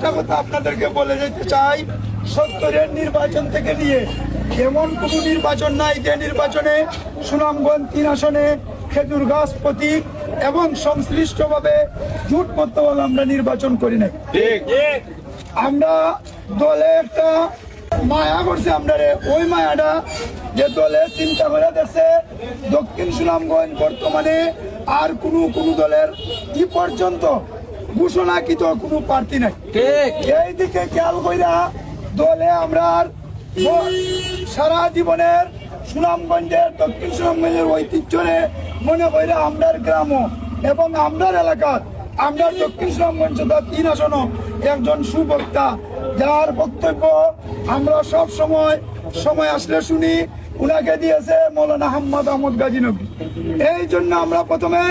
একটা কথা আপনাদেরকে বলে যেতে চাই, 70-এর নির্বাচন থেকে নিয়ে এমন কোন নির্বাচন নাই যে নির্বাচনে সুনামগঞ্জ 3 আসনে খেজুরগাছ প্রতীক এবং সংশ্লিষ্টভাবে জোটবদ্ধ বলে আমরা নির্বাচন করি নাই। আমরা দলে একটা মায়া করছে, আমরা ওই মায়াটা যে দলে চিন্তা করে দেখছে দক্ষিণ সুনামগঞ্জ বর্তমানে আর কোন দলের কি পর্যন্ত ঘোষণাকৃত কোনো প্রার্থী নাই। এই দিকে খেয়াল কইরা দলে আমরা সারা জীবনের সুনামগঞ্জের দক্ষিণ সুনামগঞ্জের ঐতিহ্যে মনে কইরা আমরার গ্রাম এবং আমরার এলাকার আমরা দক্ষিণ সুনামগঞ্জ 3 আসন একজন সুবক্তা যার বক্তব্য আমরা সব সময় আসলে শুনি, উনাকে দিয়েছে মৌলানা আহমদ গাজী নগরী। এই জন্য আমরা প্রথমে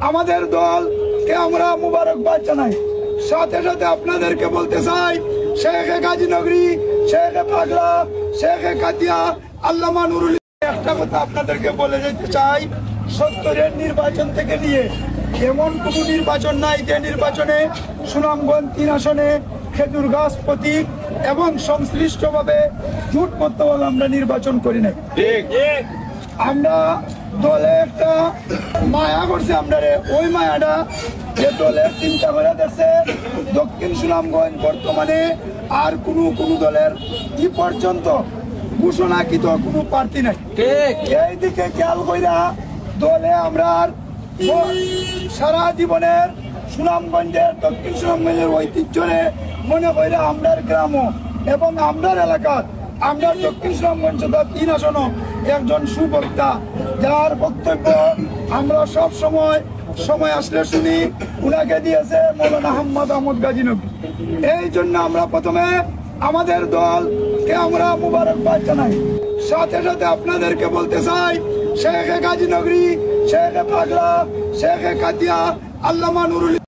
আমাদের দলকে আমরা মুবারকবাদ জানাই। সাথে সাথে আপনাদেরকে বলতে চাই, শেখে গাজী নগরী, শেখে পাগলা, শেখে কাতিয়া, আল্লামা নুরুল। একটা কথা আপনাদেরকে বলে যেতে চাই, 70-এর নির্বাচন থেকে নিয়ে এমন কোন নির্বাচন নাই যে নির্বাচনে সুনামগঞ্জ 3 আসনে খেজুরগাছ প্রতীক এবং সংশ্লিষ্টভাবে জোটবদ্ধ বলে আমরা নির্বাচন করি নাই। আমরা দলে একটা মায়া করছে, আমরা ওই মায়াটা যে দলে চিন্তা করে দেখছে দক্ষিণ সুনামগঞ্জ বর্তমানে আর কোন দলের কি পর্যন্ত ঘোষণাকৃত কোনো প্রার্থী নাই। এই দিকে খেয়াল কইরা দলে আমরা সারা জীবনের সুনামগঞ্জের দক্ষিণ সুনামগঞ্জের ঐতিহ্যে মনে কইরা আমরার গ্রাম এবং আমরার এলাকার আমরা দক্ষিণ সুনামগঞ্জ 3 আসন একজন সুবক্তা যার বক্তব্য আমরা সব সময় আসলে শুনি, উনাকে দিয়েছে মৌলানা আহমদ গাজী নগরী। এই জন্য আমরা প্রথমে আমাদের দলকে আমরা মুবারকবাদ জানাই। সাথে সাথে আপনাদেরকে বলতে চাই, শেখে গাজী নগরী, শেখে পাগলা, শেখে কাতিয়া, আল্লামা নুরুল।